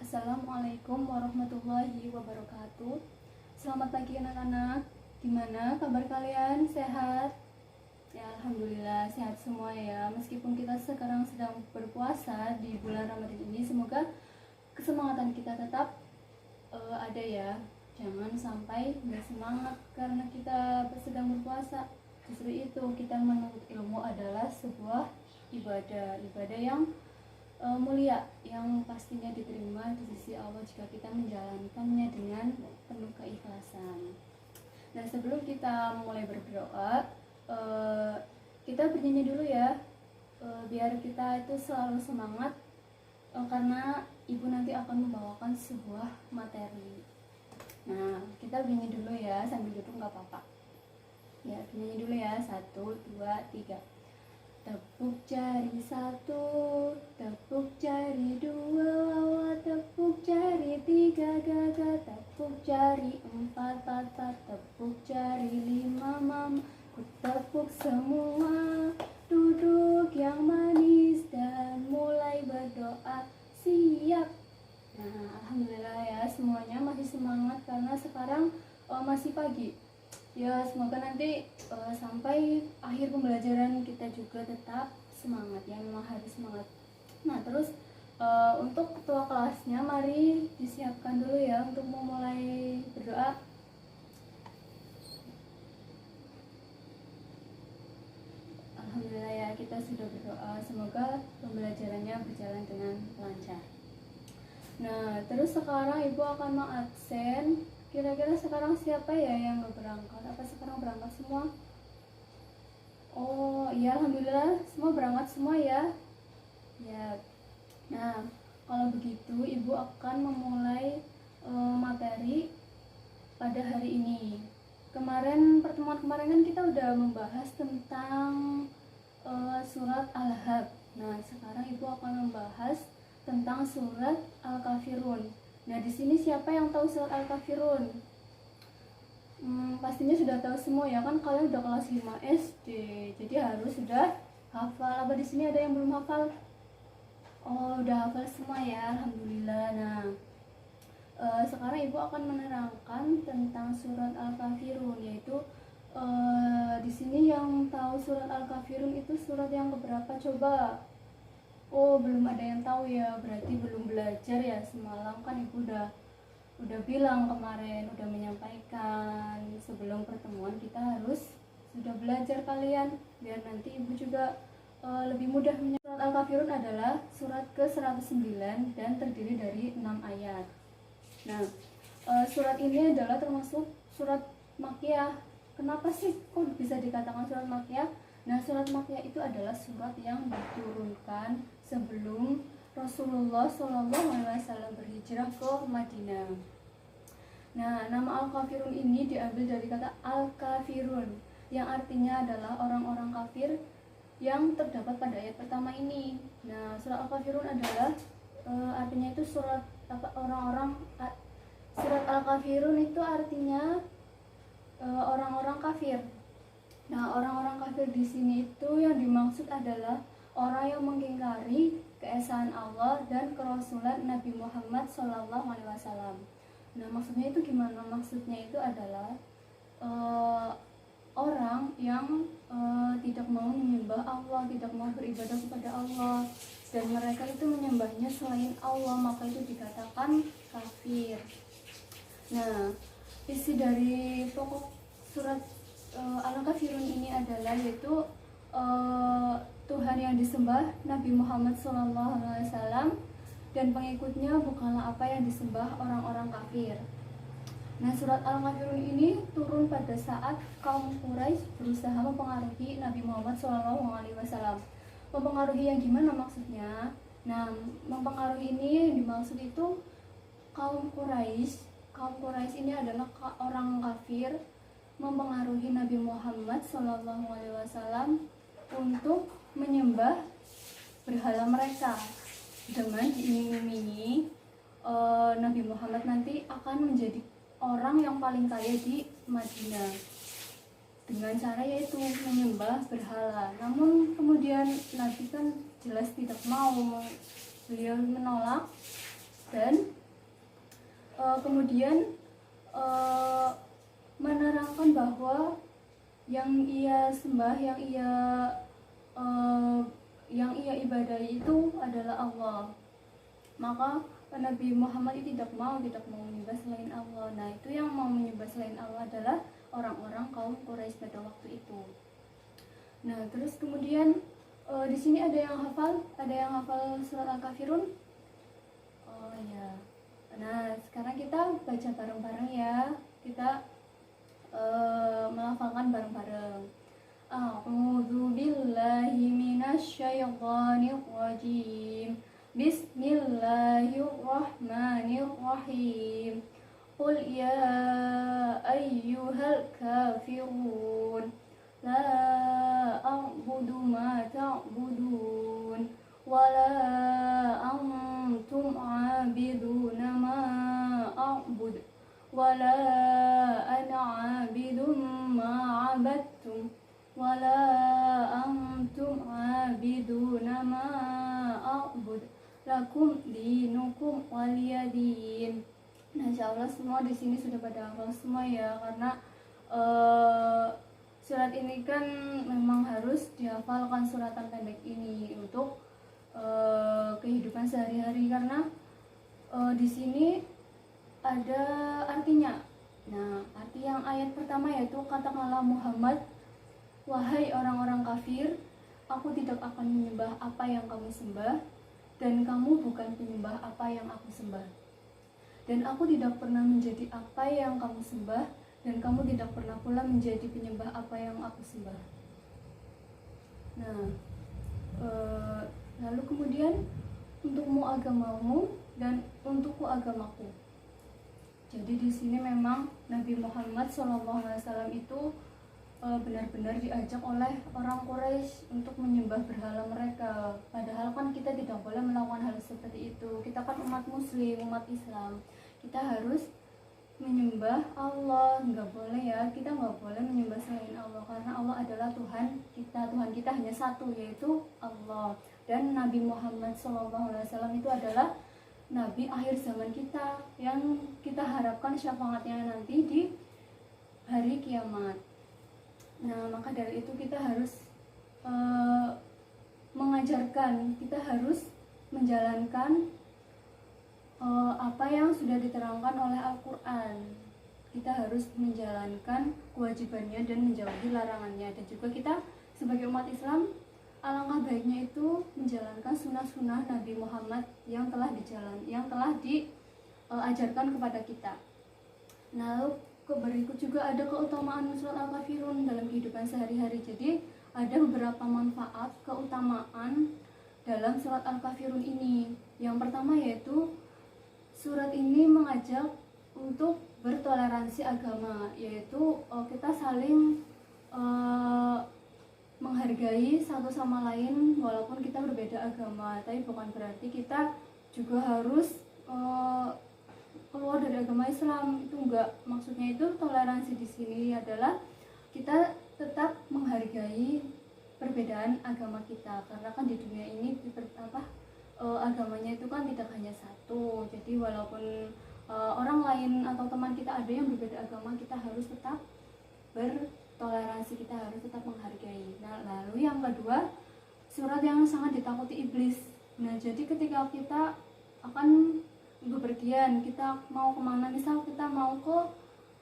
Assalamualaikum warahmatullahi wabarakatuh. Selamat pagi anak-anak. Gimana kabar kalian? Sehat? Ya, alhamdulillah sehat semua ya. Meskipun kita sekarang sedang berpuasa di bulan Ramadan ini, semoga kesemangatan kita tetap ada ya. Jangan sampai nggak semangat karena kita sedang berpuasa. Justru itu, kita menuntut ilmu adalah sebuah ibadah yang mulia, yang pastinya diterima di sisi Allah jika kita menjalankannya dengan penuh keikhlasan. Nah, sebelum kita mulai berdoa, kita bernyanyi dulu ya, biar kita itu selalu semangat, karena ibu nanti akan membawakan sebuah materi. Nah, kita bernyanyi dulu ya, sambil duduk nggak apa-apa ya. Bernyanyi dulu ya, 1, 2, 3. Tepuk jari 1, tepuk jari 2, tepuk jari 3, gaga, tepuk jari 4, tata, tepuk jari 5, mam, ku tepuk semua, duduk yang manis dan mulai berdoa, siap. Nah, alhamdulillah ya, semuanya masih semangat karena sekarang masih pagi. Ya, semoga nanti sampai akhir pembelajaran kita juga tetap semangat ya, memang harus semangat. Nah, terus untuk ketua kelasnya mari disiapkan dulu ya untuk memulai berdoa. Alhamdulillah ya, kita sudah berdoa, semoga pembelajarannya berjalan dengan lancar. Nah, terus sekarang ibu akan mengabsen. Kira-kira sekarang siapa ya yang gak berangkat? Apa sekarang berangkat semua? Oh iya, alhamdulillah semua berangkat semua ya. Ya. Nah, kalau begitu ibu akan memulai materi pada hari ini. Pertemuan kemarin kan kita udah membahas tentang surat Al-Ahzab. Nah, sekarang ibu akan membahas tentang surat Al-Kafirun. Nah, di sini siapa yang tahu surat Al-Kafirun? Pastinya sudah tahu semua ya kan, kalian udah kelas 5 SD. Jadi harus sudah hafal. Apa di sini ada yang belum hafal? Oh, udah hafal semua ya, alhamdulillah. Nah, sekarang ibu akan menerangkan tentang surat Al-Kafirun, yaitu di sini yang tahu surat Al-Kafirun itu surat yang keberapa coba? Oh, belum ada yang tahu ya, berarti belum belajar ya. Semalam kan ibu udah bilang kemarin, udah menyampaikan sebelum pertemuan kita harus sudah belajar kalian, biar nanti ibu juga lebih mudah. Surat Al-Kafirun adalah surat ke-109 dan terdiri dari 6 ayat. Nah, surat ini adalah termasuk surat Makkiyah. Kenapa sih kok bisa dikatakan surat Makkiyah? Nah, surat Makkiyah itu adalah surat yang diturunkan sebelum Rasulullah SAW berhijrah ke Madinah. Nah, nama Al-Kafirun ini diambil dari kata Al-Kafirun, yang artinya adalah orang-orang kafir yang terdapat pada ayat pertama ini. Nah, surat Al-Kafirun adalah artinya itu surat Al-Kafirun itu artinya orang-orang kafir. Nah, orang-orang kafir di sini itu yang dimaksud adalah orang yang mengingkari keesaan Allah dan kerasulan Nabi Muhammad SAW. Nah, maksudnya itu gimana? Maksudnya itu adalah orang yang tidak mau menyembah Allah, tidak mau beribadah kepada Allah, dan mereka itu menyembahnya selain Allah, maka itu dikatakan kafir. Nah, isi dari pokok surat Al-Kafirun ini adalah yaitu Tuhan yang disembah Nabi Muhammad SAW dan pengikutnya bukanlah apa yang disembah orang-orang kafir. Nah, surat Al-Kafirun ini turun pada saat kaum Quraisy berusaha mempengaruhi Nabi Muhammad SAW. Mempengaruhi yang gimana maksudnya? Nah, mempengaruhi ini yang dimaksud itu kaum Quraisy. Kaum Quraisy ini adalah orang kafir mempengaruhi Nabi Muhammad SAW untuk menyembah berhala mereka dengan diiming-imingi Nabi Muhammad nanti akan menjadi orang yang paling kaya di Madinah dengan cara yaitu menyembah berhala. Namun kemudian Nabi kan jelas tidak mau, beliau menolak dan Kemudian menerangkan bahwa yang ia sembah, yang ia ibadahi itu adalah Allah. Maka Nabi Muhammad itu tidak mau menyembah selain Allah. Nah, itu yang mau menyembah selain Allah adalah orang-orang kaum Quraisy pada waktu itu. Nah, terus kemudian di sini ada yang hafal surat Al-Kafirun? Oh ya. Nah, sekarang kita baca bareng-bareng ya. Kita melafalkan bareng-bareng. A'udzu billahi minasyaitonir rajim. Bismillahirrahmanirrahim. Qul ya ayyuhal kafirun la a'budu ma ta'budun wala antum 'abiduna ma a'bud wala ana 'abidum ma 'abadtum wala antum 'abiduna ma a'bud lakum dinukum waliyadin. Nah, insyaallah semua di sini sudah pada hafal semua ya, karena surat ini kan memang harus dihafalkan, suratan pendek ini untuk kehidupan sehari-hari, karena di sini ada artinya. Nah, arti yang ayat pertama yaitu katakanlah Muhammad, wahai orang-orang kafir, aku tidak akan menyembah apa yang kamu sembah, dan kamu bukan penyembah apa yang aku sembah. Dan aku tidak pernah menjadi apa yang kamu sembah, dan kamu tidak pernah pula menjadi penyembah apa yang aku sembah. Nah, lalu kemudian untukmu agamamu dan untukku agamaku. Jadi di sini memang Nabi Muhammad SAW itu benar-benar diajak oleh orang Quraisy untuk menyembah berhala mereka. Padahal kan kita tidak boleh melakukan hal seperti itu. Kita kan umat muslim, umat Islam. Kita harus menyembah Allah, nggak boleh ya, kita nggak boleh menyembah selain Allah, karena Allah adalah Tuhan kita hanya satu, yaitu Allah. Dan Nabi Muhammad SAW itu adalah Nabi akhir zaman kita, yang kita harapkan syafaatnya nanti di hari kiamat. Nah, maka dari itu kita harus mengajarkan, kita harus menjalankan apa yang sudah diterangkan oleh Al-Quran. Kita harus menjalankan kewajibannya dan menjauhi larangannya. Dan juga kita sebagai umat Islam, alangkah baiknya itu menjalankan sunnah-sunnah Nabi Muhammad yang telah diajarkan kepada kita. Nah, lalu berikut juga ada keutamaan surat Al-Kafirun dalam kehidupan sehari-hari. Jadi ada beberapa manfaat, keutamaan dalam surat Al-Kafirun ini. Yang pertama yaitu surat ini mengajak untuk bertoleransi agama, yaitu kita saling menghargai satu sama lain walaupun kita berbeda agama. Tapi bukan berarti kita juga harus keluar dari agama Islam, itu enggak. Maksudnya itu toleransi di sini adalah kita tetap menghargai perbedaan agama kita, karena kan di dunia ini agamanya itu kan tidak hanya satu. Jadi walaupun orang lain atau teman kita ada yang berbeda agama, kita harus tetap bertoleransi, kita harus tetap menghargai. Nah, lalu yang kedua, surat yang sangat ditakuti iblis. Nah, jadi ketika kita akan bepergian, kita mau kemana, misal kita mau ke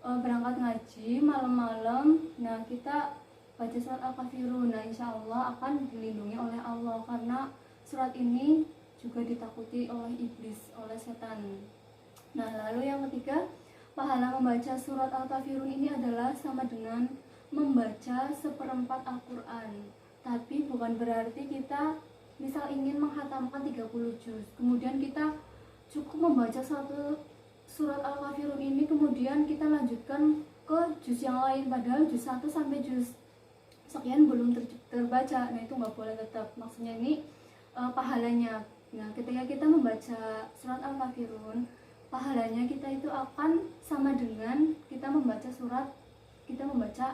berangkat ngaji malam-malam, nah kita baca surat Al-Kafirun. Nah, insya Allah akan dilindungi oleh Allah, karena surat ini juga ditakuti oleh iblis, oleh setan. Nah, lalu yang ketiga, pahala membaca surat Al-Kafirun ini adalah sama dengan membaca seperempat Al-Quran. Tapi bukan berarti kita misal ingin menghatamkan 30 juz, kemudian kita cukup membaca satu surat Al-Kafirun ini, kemudian kita lanjutkan ke juz yang lain, padahal juz 1 sampai juz sekian belum terbaca. Nah, itu nggak boleh tetap. Maksudnya ini pahalanya. Nah, ketika kita membaca surat Al-Kafirun, pahalanya kita itu akan sama dengan kita membaca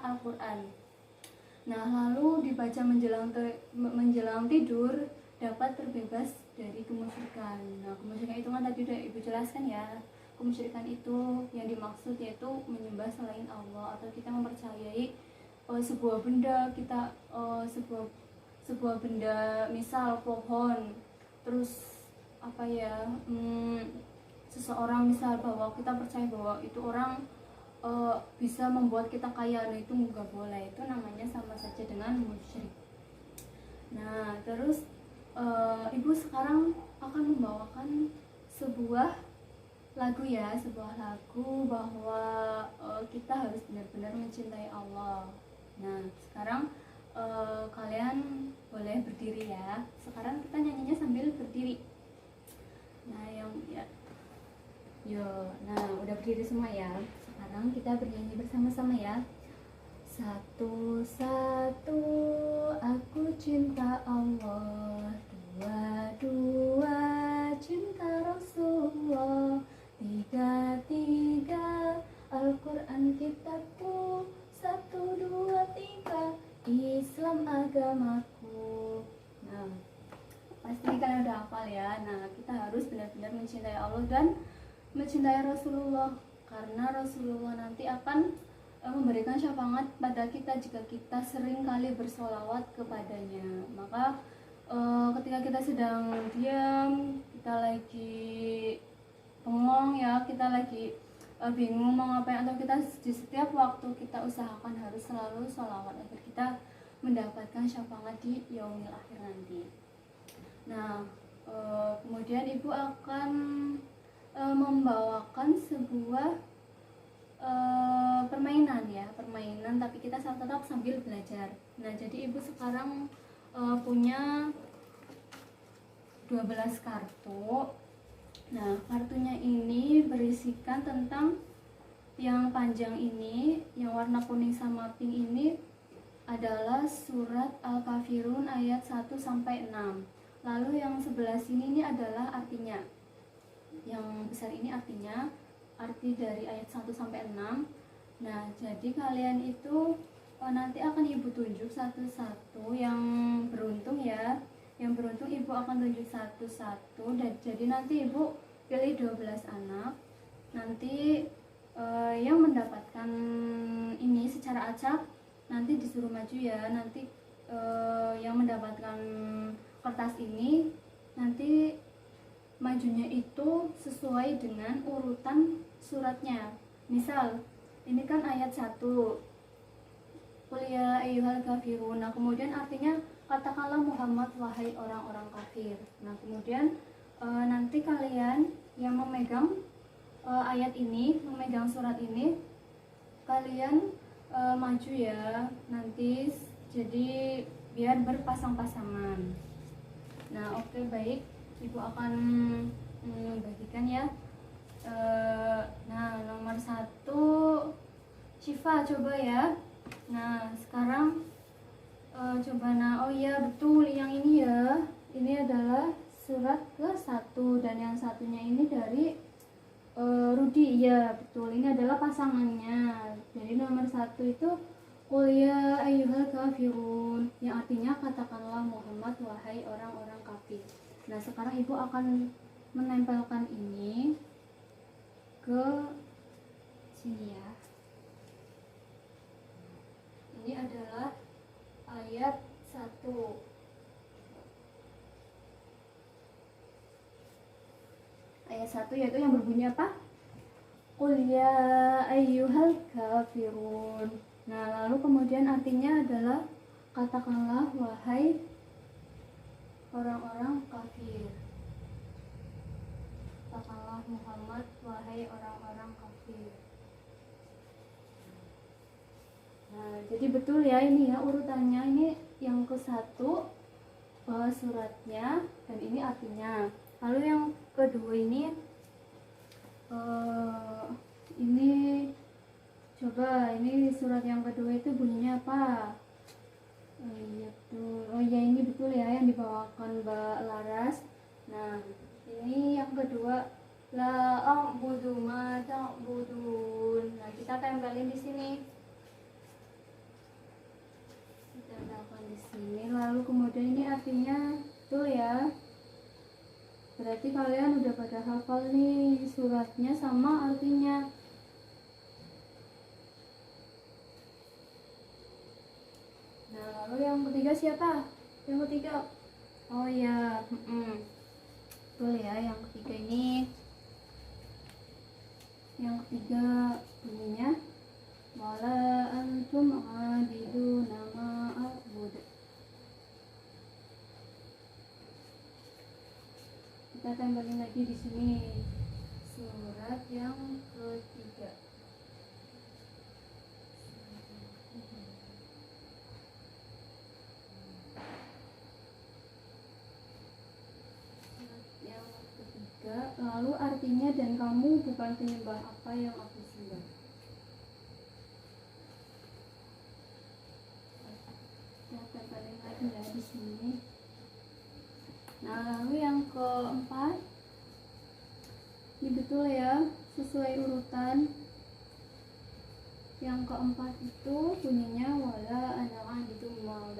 Al-Quran. Nah, lalu dibaca menjelang tidur dapat terbebas dari kemusyrikan. Nah, kemusyrikan itu kan tadi udah Ibu jelaskan ya. kemusyrikan itu yang dimaksud yaitu menyembah selain Allah atau kita mempercayai sebuah benda kita sebuah benda, misal pohon, terus apa ya, seseorang misal bahwa kita percaya bahwa itu orang bisa membuat kita kaya, nah itu nggak boleh, itu namanya sama saja dengan musyrik. Nah terus ibu sekarang akan membawakan sebuah lagu ya, sebuah lagu bahwa kita harus benar-benar mencintai Allah. Nah sekarang kalian boleh berdiri ya. Sekarang kita nyanyinya sambil berdiri. Nah yang ya, yo, nah udah berdiri semua ya. Sekarang kita bernyanyi bersama-sama ya. Satu-satu aku cinta Allah, dua-dua cinta Rasulullah, tiga-tiga Al-Quran kitabku, satu, dua, tiga Islam agamaku. Nah, pasti kalian udah hafal ya. Nah, kita harus benar-benar mencintai Allah dan mencintai Rasulullah, karena Rasulullah nanti akan memberikan syafaat pada kita jika kita sering kali bersolawat kepadanya. Maka ketika kita sedang diam, kita lagi bengong ya, kita lagi bingung mau ngapain, atau kita di setiap waktu kita usahakan harus selalu sholawat agar kita mendapatkan syafaat di yaumil akhir nanti. Nah kemudian ibu akan membawakan sebuah permainan ya, permainan tapi kita tetap sambil belajar. Nah jadi ibu sekarang punya 12 kartu. Nah, kartunya ini berisikan tentang yang panjang ini, yang warna kuning sama pink ini adalah surat Al-Kafirun ayat 1 sampai 6. Lalu yang sebelah sini ini adalah artinya. Yang besar ini artinya, arti dari ayat 1 sampai 6. Nah, jadi kalian itu nanti akan ibu tunjuk satu-satu, yang beruntung ya. Yang beruntung ibu akan tunjuk satu-satu, dan jadi nanti ibu pilih 12 anak. Nanti yang mendapatkan ini secara acak nanti disuruh maju ya. Nanti yang mendapatkan kertas ini nanti majunya itu sesuai dengan urutan suratnya. Misal ini kan ayat 1, Qul ya ayyuhal kafirun. Nah kemudian artinya katakanlah Muhammad wahai orang-orang kafir. Nah kemudian nanti kalian yang memegang ayat ini, memegang surat ini, kalian maju ya nanti, jadi biar berpasang-pasangan. Nah oke, baik, ibu akan bagikan ya. Nah nomor 1 Syifa, coba ya. Nah sekarang coba, nah oh iya betul, yang ini ya, ini adalah surat ke-1 dan yang satunya ini dari Rudi, ya betul, ini adalah pasangannya. Jadi nomor 1 itu Qul ya ayyuhal kafirun, yang artinya katakanlah Muhammad wahai orang-orang kafir. Nah sekarang ibu akan menempelkan ini ke sini ya. Ini adalah ayat 1. Ayat 1 yaitu yang berbunyi apa? Qul ya ayyuhal kafirun. Nah lalu kemudian artinya adalah katakanlah wahai orang-orang kafir. Katakanlah Muhammad wahai orang-orang kafir. Nah jadi betul ya, ini ya urutannya, ini yang ke-1 suratnya dan ini artinya. Lalu yang kedua ini coba, ini surat yang kedua itu bunyinya apa? Iya betul, oh iya ini betul ya yang dibawakan Mbak Laras. Nah ini yang kedua, la a'budu ma ta'budun. Nah kita tempelin di sini, kita tempelkan di sini. Lalu kemudian ini artinya betul ya. Berarti kalian udah pada hafal nih suratnya sama artinya. Nah, lalu yang ketiga siapa? Yang ketiga, oh ya, betul ya, yang ketiga ini. Yang ketiga bunyinya wala antum abiduna ma a'bud. Kita tempelin lagi di sini surat yang ketiga. Lalu artinya dan kamu bukan penyembah apa yang aku sembah. Kita tempelin lagi ya di sini. Nah, lalu yang keempat, ini betul ya, sesuai urutan. Yang keempat itu bunyinya wala ana itu mau.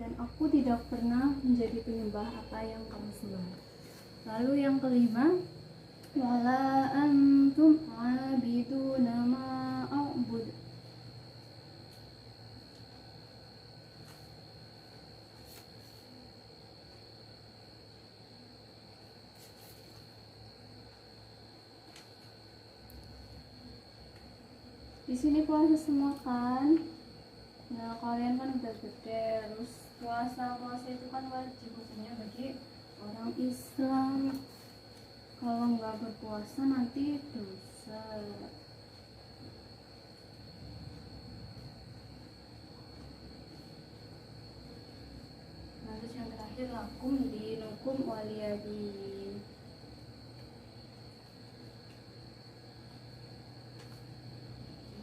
Dan aku tidak pernah menjadi penyembah apa yang kamu sembah. Lalu yang kelima, wala antum abiduna ma a'bud. Di sini puasa semua kan? Nah, kalian kan udah gede, terus puasa itu kan wajib hukumnya bagi orang Islam. Kalau nggak berpuasa nanti dosa. Nah, terus yang terakhir lakum dinukum waliyadin.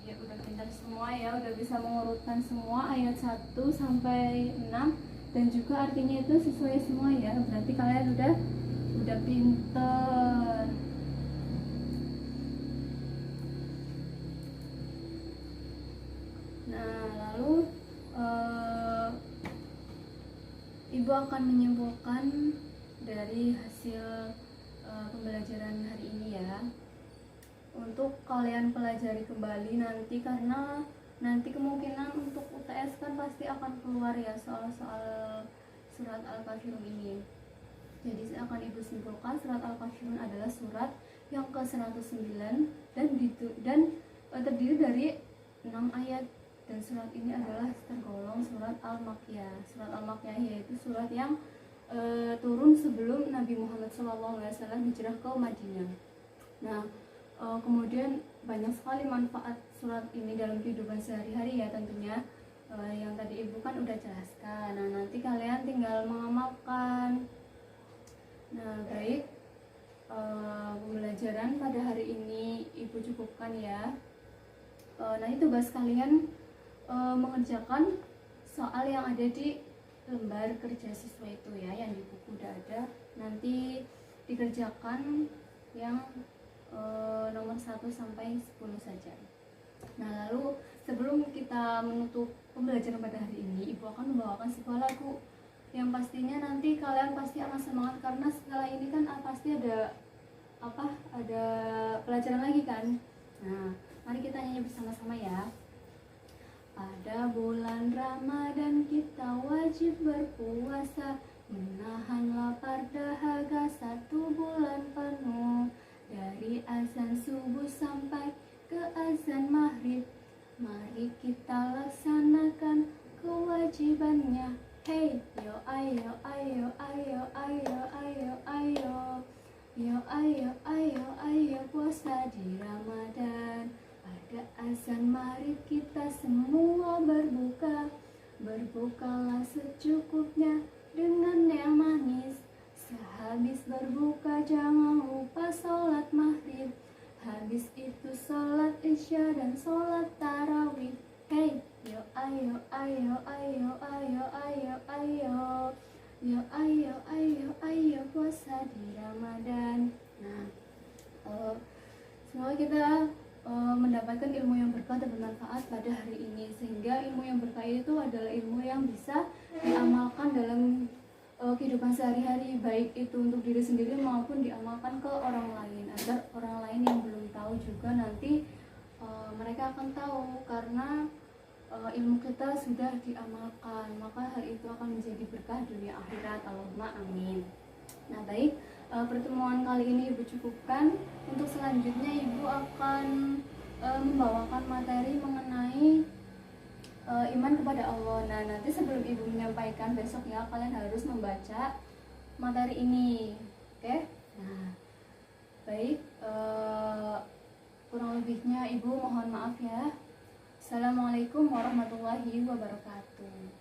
Ya udah pintar semua ya, udah bisa mengurutkan semua ayat 1 sampai 6 dan juga artinya itu sesuai semua ya. Berarti kalian udah pintar. Nah, lalu Ibu akan menyimpulkan dari hasil pembelajaran hari ini ya. Untuk kalian pelajari kembali nanti, karena nanti kemungkinan untuk UTS kan pasti akan keluar ya soal-soal surat Al-Kafirun ini. Jadi akan Ibu simpulkan surat Al-Kafirun adalah surat yang ke-109 dan terdiri dari 6 ayat, dan surat ini adalah tergolong surat Al-Makkiyah. Surat Al-Makkiyah yaitu surat yang turun sebelum Nabi Muhammad SAW hijrah ke Madinah. Nah, kemudian banyak sekali manfaat surat ini dalam kehidupan sehari-hari ya tentunya. Yang tadi Ibu kan udah jelaskan. Nah, nanti kalian tinggal mengamalkan. Nah, baik, pembelajaran pada hari ini Ibu cukupkan ya. Nah, itu tugas kalian mengerjakan soal yang ada di lembar kerja siswa itu ya, yang di buku udah ada. Nanti dikerjakan yang nomor 1 sampai 10 saja. Nah, lalu sebelum kita menutup pembelajaran pada hari ini, Ibu akan membawakan sebuah lagu yang pastinya nanti kalian pasti akan semangat, karena setelah ini kan pasti ada pelajaran lagi kan. Nah, mari kita nyanyi bersama-sama ya. Pada bulan Ramadan kita wajib berpuasa, menahan lapar dahaga 1 bulan penuh. Dari azan subuh sampai ke azan maghrib, mari kita laksanakan kewajibannya. Hey, yo ayo ayo ayo ayo ayo ayo, yo ayo ayo ayo puasa di Ramadan. Pada azan mari kita semua berbuka, berbukalah secukupnya dengan yang manis. Sehabis berbuka jangan lupa sholat maghrib, habis itu sholat isya dan sholat tarawih. Hey, yo ayo ayo ayo ayo ayo ayo, yo ayo ayo ayo puasa di Ramadan. Nah, Semoga kita mendapatkan ilmu yang berkah dan bermanfaat pada hari ini, sehingga ilmu yang berkah itu adalah ilmu yang bisa diamalkan dalam kehidupan sehari-hari, baik itu untuk diri sendiri maupun diamalkan ke orang lain, agar orang lain yang belum tahu juga nanti mereka akan tahu, karena ilmu kita sudah diamalkan, maka hal itu akan menjadi berkah dunia akhirat. Allahumma amin. Nah baik, pertemuan kali ini Ibu cukupkan. Untuk selanjutnya Ibu akan membawakan materi mengenai iman kepada Allah. Nah nanti sebelum Ibu menyampaikan besok ya, kalian harus membaca materi ini, oke? Nah baik, kurang lebihnya Ibu mohon maaf ya. Assalamualaikum warahmatullahi wabarakatuh.